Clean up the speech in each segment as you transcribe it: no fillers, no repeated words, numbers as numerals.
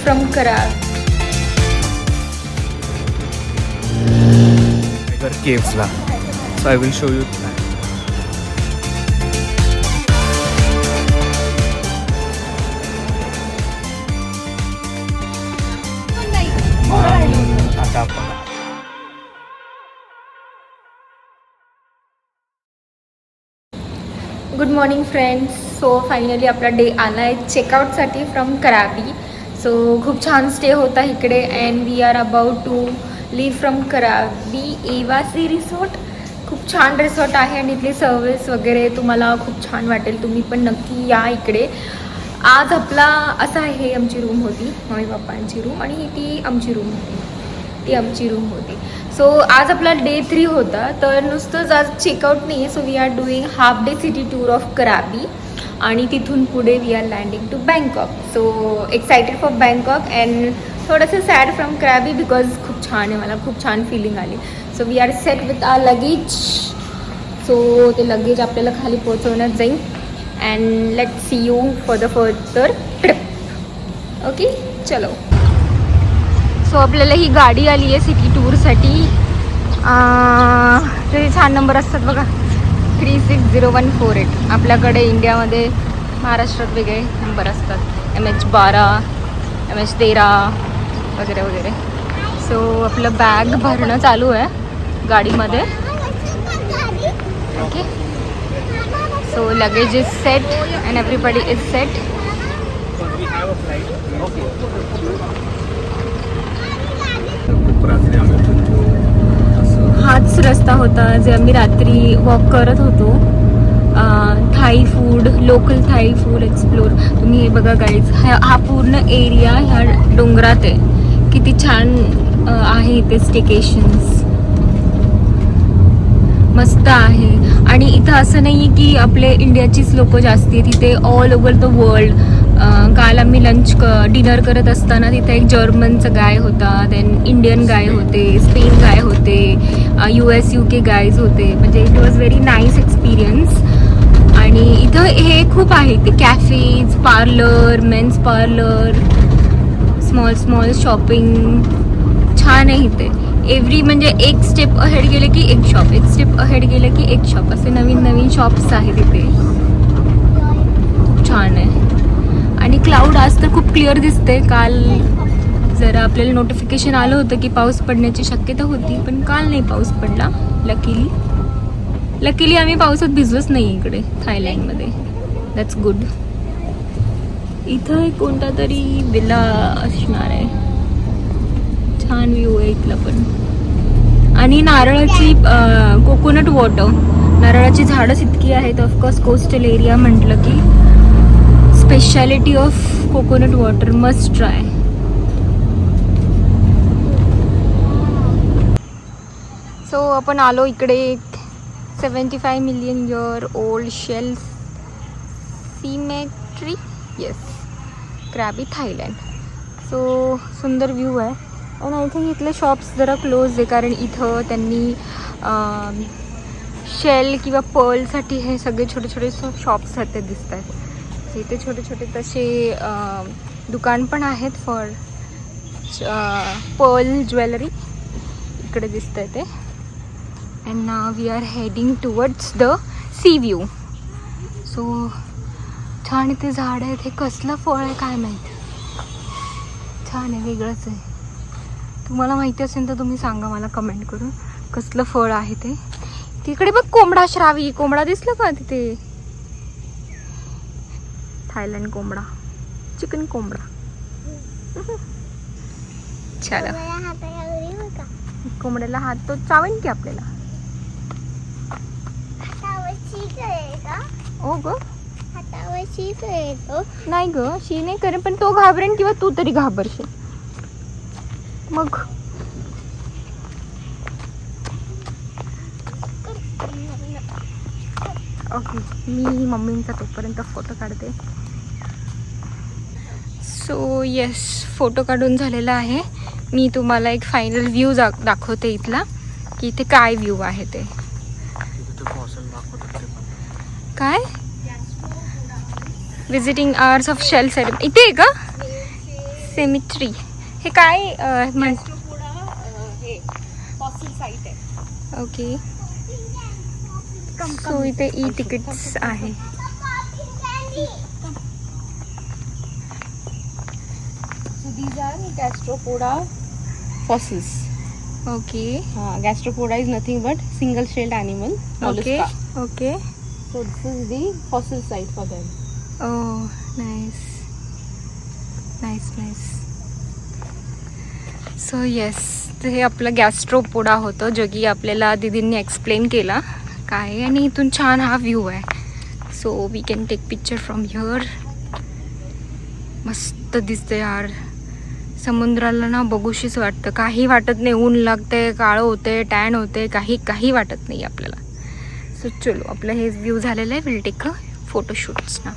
from Karab. Tiger caves la. So I will show you that. आता आपण good morning friends. So finally आपला day आला आहे चेकआउटसाठी from कराबी. सो खूप छान स्टे होता इकडे and we are about to leave from Krabi एवासी रिसॉर्ट. खूप छान रिसॉर्ट आहे आणि इथली सर्विस वगैरे तुम्हाला खूप छान वाटेल. तुम्ही पण नक्की या इकडे. आज आपला असा आहे, आमची रूम होती, मम्मी पप्पांची रूम आणि ती आमची रूम होती. सो आज आपला डे 3 होता. तर नुसतंच आज चेकआउट नाही आहे. So we are doing half day city tour of Krabi आणि तिथून पुढे we are landing to Bangkok. So excited for Bangkok and थोडंसं सॅड फ्रॉम कराबी बिकॉज खूप छान आहे, मला खूप छान फिलिंग आली. So we are set with our luggage. So ते लगेज आपल्याला खाली पोहोचवण्यात जाईल and let see you for the further trip. Okay चलो. सो आपल्याला ही गाडी आली आहे सिटी टूरसाठी. तरी छान नंबर असतात बघा, 360148. आपल्याकडे इंडियामध्ये महाराष्ट्रात वेगळे नंबर असतात, MH12 MH13 वगैरे वगैरे. सो आपलं बॅग भरणं चालू आहे गाडीमध्ये. Okay. So luggage is set and everybody is set. हाच रस्ता होता जे आम्ही रात्री वॉक करत होतो. Thai food, local Thai food explore. तुम्ही हे बघा गाईज, हा पूर्ण एरिया ह्या डोंगरात आहे. किती छान आहे इथे स्टेकेशन्स, मस्त आहे. आणि इथं असं नाही आहे की आपले इंडियाचीच लोक जास्त आहेत, तिथे ऑल ओव्हर द वर्ल्ड. काल आम्ही डिनर करत असताना तिथे एक जर्मनचं गाय होता, देन इंडियन गाय होते, स्पेन गाय होते, US UK गायज होते. म्हणजे it was very nice experience. आणि इथं हे खूप आहे, ते cafes, parlour, men's parlour, small shopping छान आहे इथे. म्हणजे एक स्टेप अहेड गेले की एक शॉप, एक स्टेप अहेड गेले की एक शॉप, असे नवीन शॉप्स आहेत इथे. खूप छान आहे. आणि क्लाउड आज तर खूप क्लिअर दिसते. काल जरा आपल्याला नोटिफिकेशन आलं होतं की पाऊस पडण्याची शक्यता होती, पण काल नाही पाऊस पडला. लकीली आम्ही पावसात भिजलोच नाही इकडे थायलंडमध्ये. That's good. इथं एक कोणता तरी विला असणार आहे. छान व्ह्यू आहे इथला पण. आणि नारळाची कोकोनट वॉटर, नारळाची झाडंच इतकी आहेत. ऑफकोर्स कोस्टल एरिया म्हटलं की speciality of coconut water must try. So आपण आलो इकडे 75 million year old shell cemetery, yes, Krabi Thailand. So सुंदर व्ह्यू आहे. आणि आय थिंक इथले शॉप्स जरा क्लोज आहे, कारण इथं त्यांनी शेल किंवा पर्लसाठी हे सगळे छोटे शॉप्स आहेत ते दिसत आहेत. इथे छोटे तसे दुकान पण आहेत फॉर पर्ल ज्वेलरी इकडे दिसत आहे ते. And now we are heading towards the sea view. So छान इथे झाड आहेत. हे कसलं फळ आहे काय माहिती, छान आहे, वेगळंच आहे. तुम्हाला माहिती असेल तर तुम्ही सांगा मला कमेंट करून कसलं फळ आहे ते. तिकडे बघ कोंबडा, श्रावी कोंबडा दिसला का तिथे? थायलंड कोंबडा, चिकन कोंबडा. चला, कोंबड्याला हात तो चावेन की आपल्याला. ओ ग, नाही ग, शी नाही करेन, पण तो घाबरेन किंवा तू तरी घाबरशील मग. ओके, मी मम्मींचा तोपर्यंत फोटो काढते. सो येस, फोटो काढून झालेला आहे. मी तुम्हाला एक फायनल व्ह्यू दाखवते इथला, की इथे काय व्ह्यू आहे ते. काय visiting hours of shell ceremony इथे आहे का? सेमिट्री. हे काय म्हण हे फॉसिल साईट आहे. ओके. सो इथे ई तिकीट्स आहे. So these are gastropoda fossils. Okay Gastropoda is nothing but single shelled animal. Okay Mollusca. Okay. So this is the fossil site for them. Oh, nice. Nice, nice. So yes, तर हे आपलं gastropoda होतं जो की आपल्याला दीदींनी explain केला काय आहे. आणि इथून छान हा व्ह्यू आहे. So we can take picture from here. मस्त दिसतं यार. समुद्राला ना बघूशीच वाटतं. काही वाटत नाही. ऊन लागते, काळं होते, टॅन होते, काही वाटत नाही आपल्याला. सो चलो, आपलं हे व्ह्यू झालेलं आहे. विल टेक अ फोटोशूट्स ना.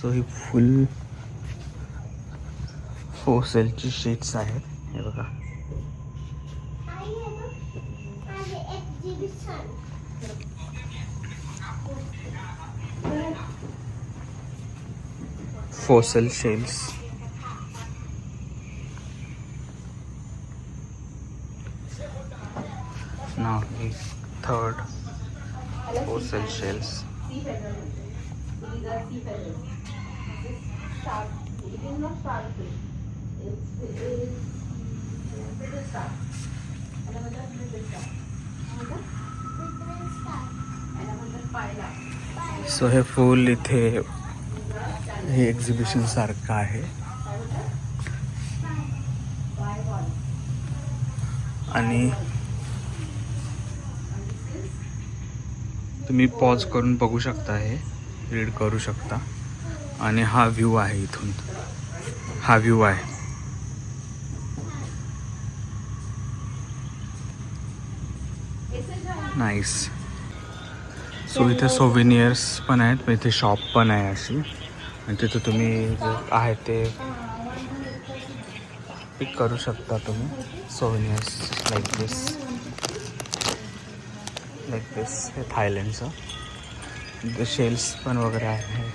सो ही फुल फॉसिलची शीट्स आहेत. हे बघा. Fossil shells. Now the third fossil shells. So हे फुल इथे हे एक्झिबिशन सारखं आहे. आणि तुम्ही पॉज करून बघू शकता, हे रीड करू शकता. आणि हा व्ह्यू आहे इथून. हा व्ह्यू आहे. नाईस. सो इथे सोव्हिनियर्स पण आहेत. इथे शॉप पण आहे अशी. आणि तिथे तुम्ही जे आहे ते पिक करू शकता तुम्ही. सोव्हिनियर्स लाईक दिस हे थायलंडचं. इथे शेल्स पण वगैरे आहे.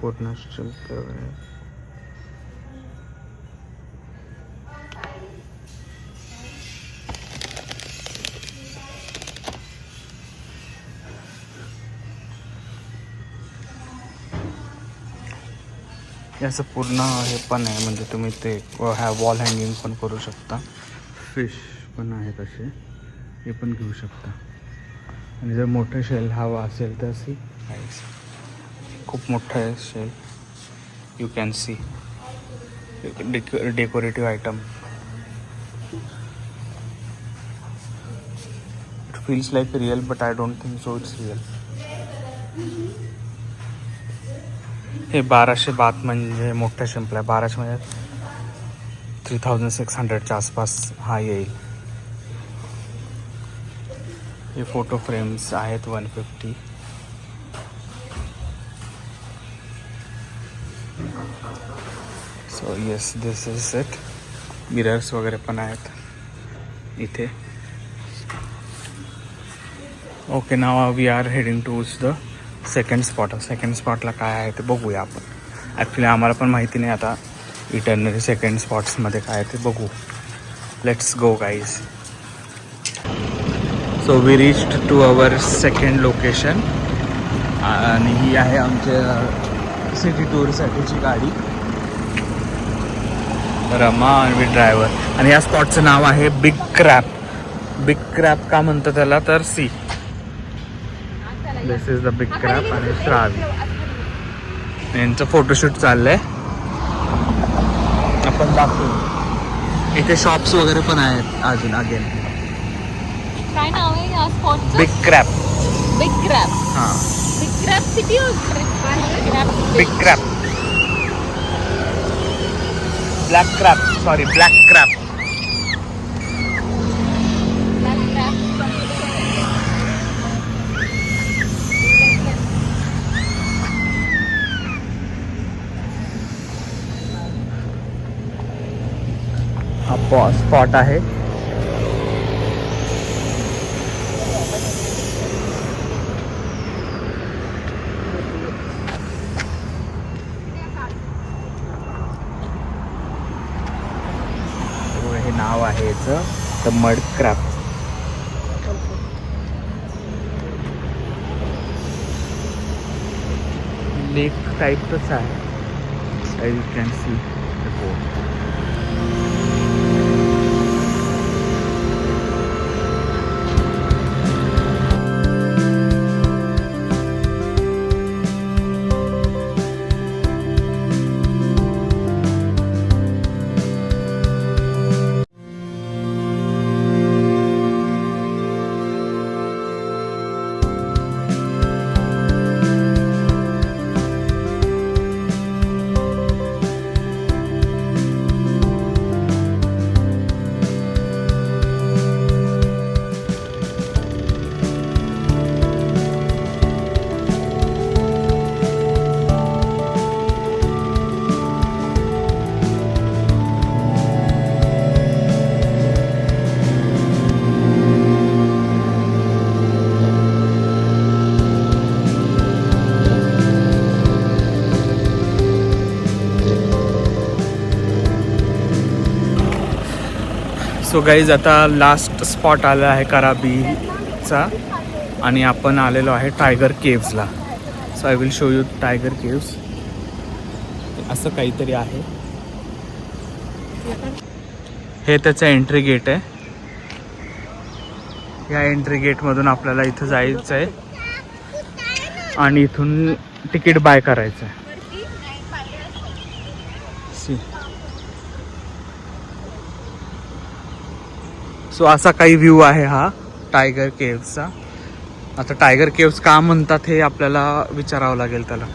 पूर्ण शिल्प वगैरे. याचं पूर्ण हे पण आहे. म्हणजे तुम्ही ते ह्या वॉल हँगिंग पण करू शकता. फिश पण आहेत असे, हे पण घेऊ शकता. आणि जर मोठं शेल हवा असेल तर सी खूप मोठं आहे shell. You can see decorative item. It feels like real but I don't think so it's real. हे 1200 बात म्हणजे मोठा शिंपला आहे. 1200 म्हणजे 3600च्या आसपास हा येईल. हे फोटो फ्रेम्स आहेत 150. So yes, this is it. Mirrors वगैरे पण आहेत इथे. Okay, now we are heading towards the second spot. Second स्पॉटला काय आहे ते बघूया आपण. ॲक्च्युली आम्हाला पण माहिती नाही आता इटर्नरी सेकंड स्पॉट्समध्ये काय आहे ते बघू. Let's go guys. So we reached to our second location. आणि ही आहे आमच्या सिटी टूरसाठीची गाडी. रमा आणि ड्रायव्हर. आणि या स्पॉटचं नाव आहे बिग क्रॅप. बिग क्रॅप का म्हणतं त्याला तर see, this is the big crab. आणि श्रावी यांचं फोटोशूट चाललंय. आपण दाखवू. इथे शॉप्स वगैरे पण आहेत अजून. अगेन काय नाव आहे या स्पॉटचं? Big crab. Big crab. हां, big crab city. Big crab. Black crab, sorry black crab. Spot आहे. हे नाव आहे याचं द मड क्रॅब. लेक टाईपच आहे. As you can see the boat. So guys आता लास्ट स्पॉट आला आहे कराबीचा आणि आपण आलेलो आहे टायगर केव्सला. So I will show you tiger caves. असं काहीतरी आहे. हे त्याचं एंट्री गेट आहे. या एंट्री गेटमधून आपल्याला इथं जायचं आहे आणि इथून तिकीट बाय करायचं आहे. सो असा काही व्ह्यू आहे हा टायगर केव्सचा. आता टायगर केव्स का म्हणतात हे आपल्याला विचारावं लागेल त्याला.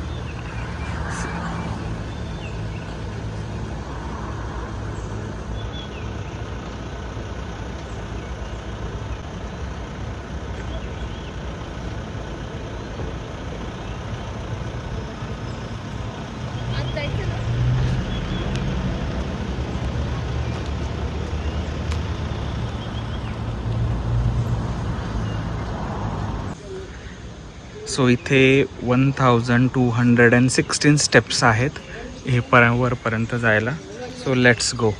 सो इथे 1216 स्टेप्स आहेत हे वरपर्यंत जायला. So let's go.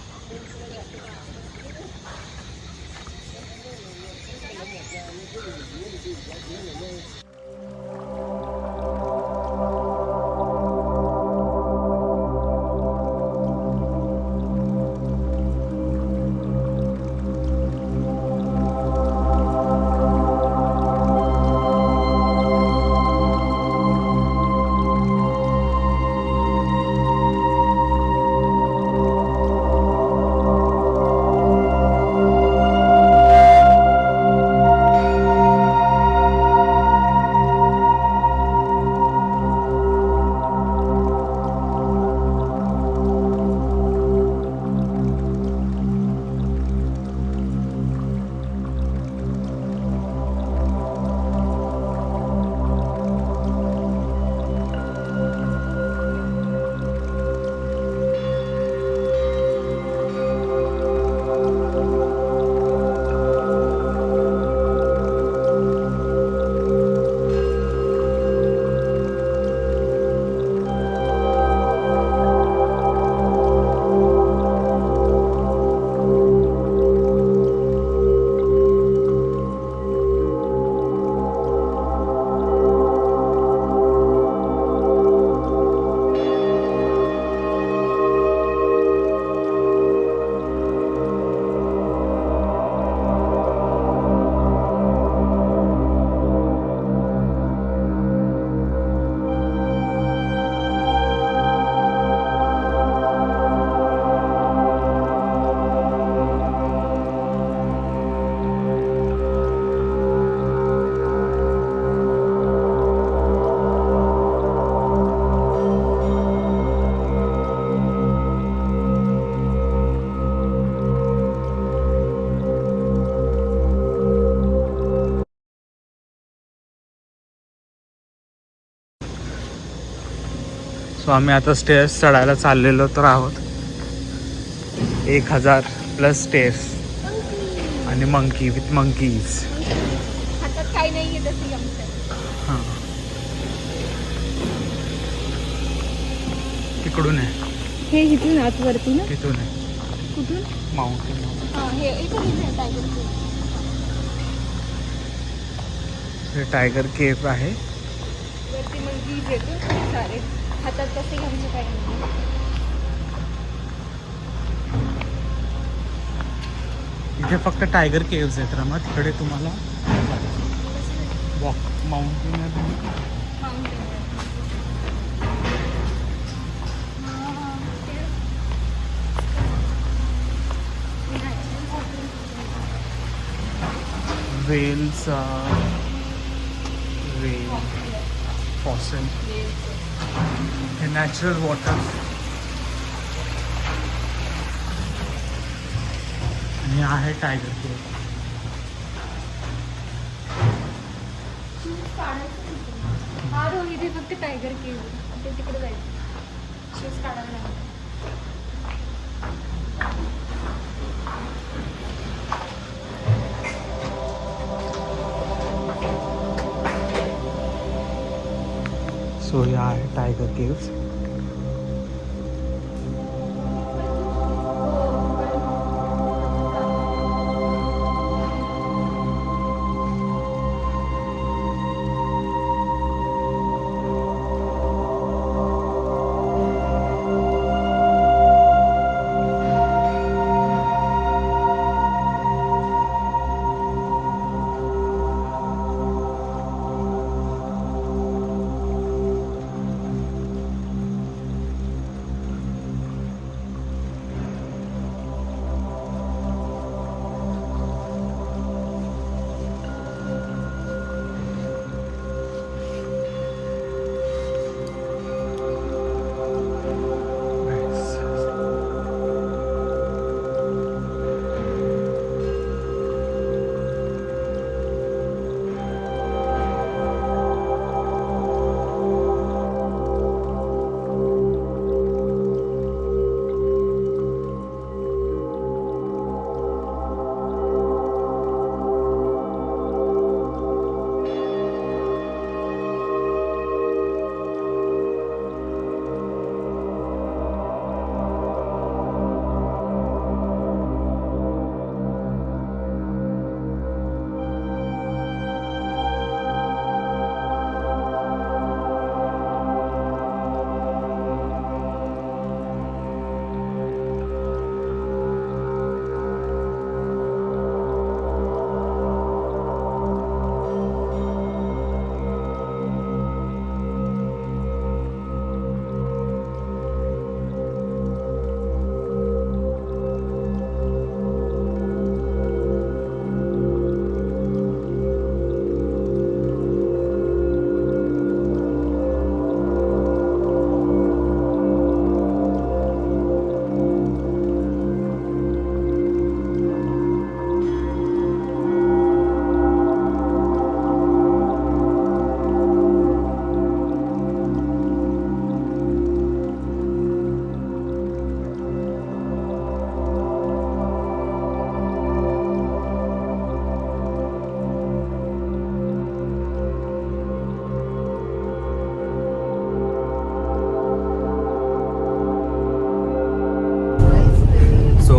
सो आम्ही आता स्टेअर्स चढायला चाललेलो तर आहोत. 1000 प्लस स्टेअर्स आणि मंकी विथ मंकीज. हातात काही नाही आहे तसं आमचं. हां तिकडून आहे, हे इथून आतवरती ना, तिथून आहे कुठून? माउंटेन. हां हे इथं टायगर हे टायगर केव्ह आहे. वरती मग वीज येतो सारे. हातात तसे घ्यायचं काही नाही. इथे फक्त टायगर केव्ज आहेत रमा. तिकडे तुम्हाला walk mountain whales whale fossil हे नॅचरल वॉटर. आणि आहे टायगर केव्ह. हा रोग इथे फक्त टायगर केव्ह ते तिकडे जायचं. शूज काढायला लागले. सो हे आहे टायगर केव्स.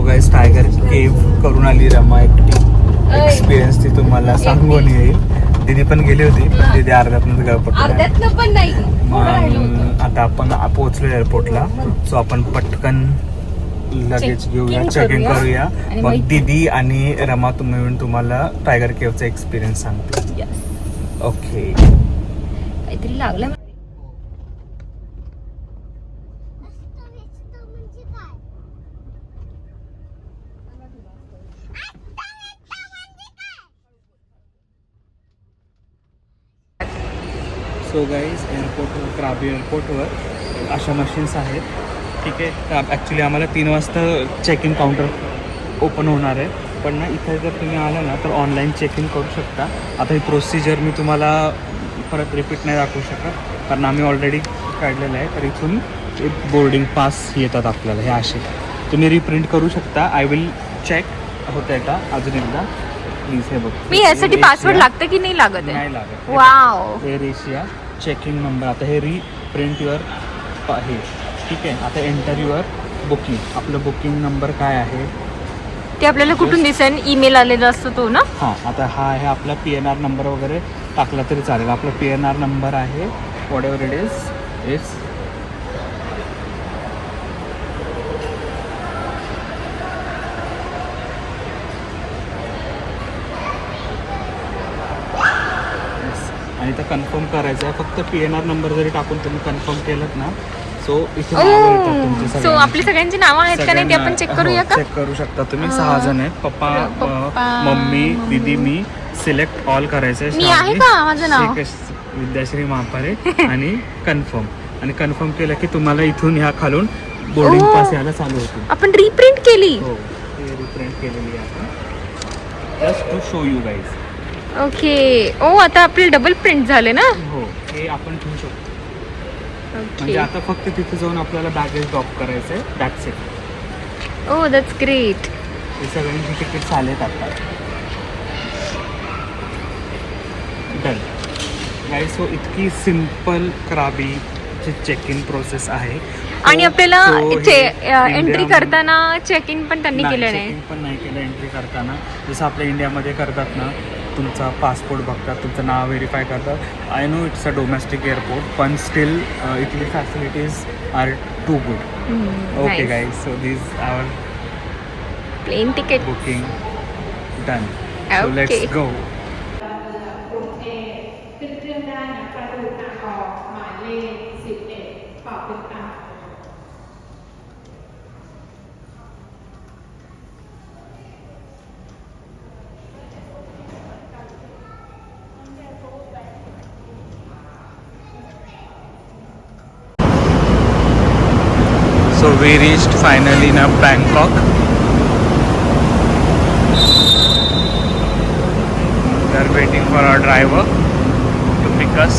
गाईस टायगर केव्ह करून आली रमा एकटी. एक्सपिरियन्स ती तुम्हाला सांगून येईल. दीदी पण गेली होती पण दीदी अर्ध्यातनंच गाव पकडला. अर्ध्यातनं पण नाही. मग आता आपण पोहोचलो एअरपोर्टला. सो आपण पटकन लगेच घेऊया, चेकिंग करूया. मग दीदी आणि रमा तुम्ही मिळून तुम्हाला टायगर केव्हचा एक्सपिरियन्स सांगते. ओके. काहीतरी लागलं. सो गाईज एअरपोर्टवर, क्राबी एअरपोर्टवर अशा मशीन्स आहेत. ठीक आहे. ॲक्च्युली आम्हाला 3 वाजता चेक इन काउंटर ओपन होणार आहे. पण ना इथे जर तुम्ही आला ना तर ऑनलाईन चेक इन करू शकता. आता ही प्रोसिजर मी तुम्हाला परत रिपीट नाही दाखवू शकत कारण आम्ही ऑलरेडी काढलेलं आहे. तर इथून एक बोर्डिंग पास येतात आपल्याला हे असे. तुम्ही रिप्रिंट करू शकता. आय विल चेक होतंय का अजून एकदा प्लीज. हे बघ मी यासाठी पासवर्ड लागतं की नाही लागत नाही आहे? लागत. Wow. Air Asia checking number. आता हे रिप्रिंट युअर आहे. ठीक आहे. आता एंटर युअर बुकिंग. आपलं बुकिंग नंबर काय आहे ते आपल्याला कुठून दिसेल? ईमेल आलेला असतो तो ना? हां. आता हा आहे आपला PNR नंबर वगैरे टाकला तरी चालेल. आपला PNR नंबर आहे what ever it is it's आणि ते कन्फर्म करायचं आहे. फक्त PNR नंबर जरी टाकून तुम्ही कन्फर्म केलं ना सो इथे नावं येतात तुमची सो सगळ्यांची. आपली सगळ्यांची नावं आहेत का नाही ते आपण चेक करूया का? चेक करू शकता तुम्ही. 6 जण आहेत. पप्पा, मम्मी, दीदी, मी. सिलेक्ट ऑल करायचं मी आहे का माझं नाव? विद्याश्री महापारे आणि कन्फर्म. आणि कन्फर्म केलं की तुम्हाला इथून ह्या खालून बोर्डिंग पास यायला चालू होतील. आपण रिप्रिंट केली. हो हे रिप्रिंट केलेली आहे आपण just to show you guys. Okay. ओ आता आपले डबल प्रिंट झाले ना? हो हे आपण ठेवू शकतो. ओके. म्हणजे आता फक्त तिथे जाऊन आपल्याला बॅगेज ड्रॉप करायचं आहे. That's it. O that's great. हे सगळ्यांची तिकीट्स आलेत आता. Done guys. सो इतकी सिम्पल कराबी चेक इन प्रोसेस आहे. आणि आपल्याला So, हे एंट्री इंडियामध्ये- करताना चेक इन पण त्यांनी केलं नाही. चेकिंग पण नाही केलं एंट्री करताना. जसं आपल्या इंडियामध्ये करतात ना तुमचा पासपोर्ट बघतात तुमचं नाव व्हेरीफाय करतात. I know it's a domestic airport पण स्टील इथली facilities are too good. Okay guys. So this our plane ticket. Booking done. So Okay. Let's go. So we reached finally in Bangkok. We are waiting for our driver to pick us.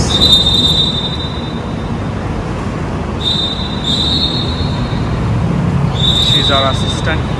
She's our assistant.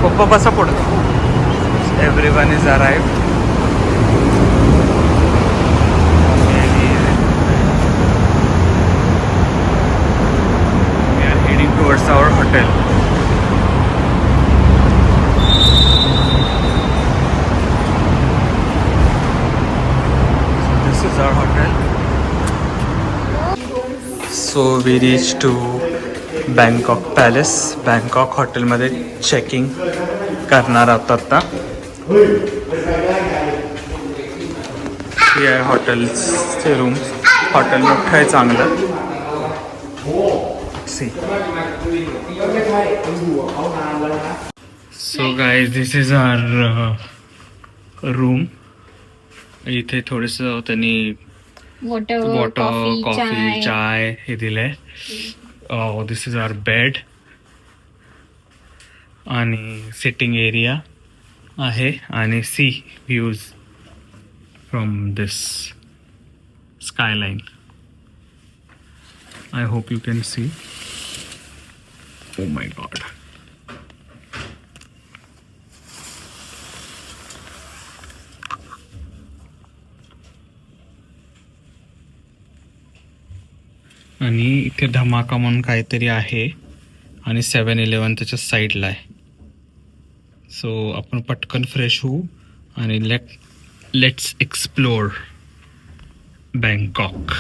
पप्पा बसा पुढे. Everyone is arrived. We are heading towards our hotel. So this is our hotel. So we reached to Bangkok palace. Bangkok हॉटेलमध्ये checking करणार आहोत आता. हे आहे हॉटेलचे रूम. हॉटेल मोठं आहे चांगलं. See. So guys this is our room. इथे थोडंसं त्यांनी वॉटर, कॉफी चाय हे दिलंय. दिस इज आवर बेड आणि सिटिंग एरिया आहे आणि sea views from this skyline. I hope you can see. Oh my God. आणि इथे धमाका म्हणून काहीतरी आहे आणि 7-Eleven त्याच्या साईडला आहे. सो आपण पटकन फ्रेश होऊ आणि लेट्स एक्सप्लोर बँकॉक.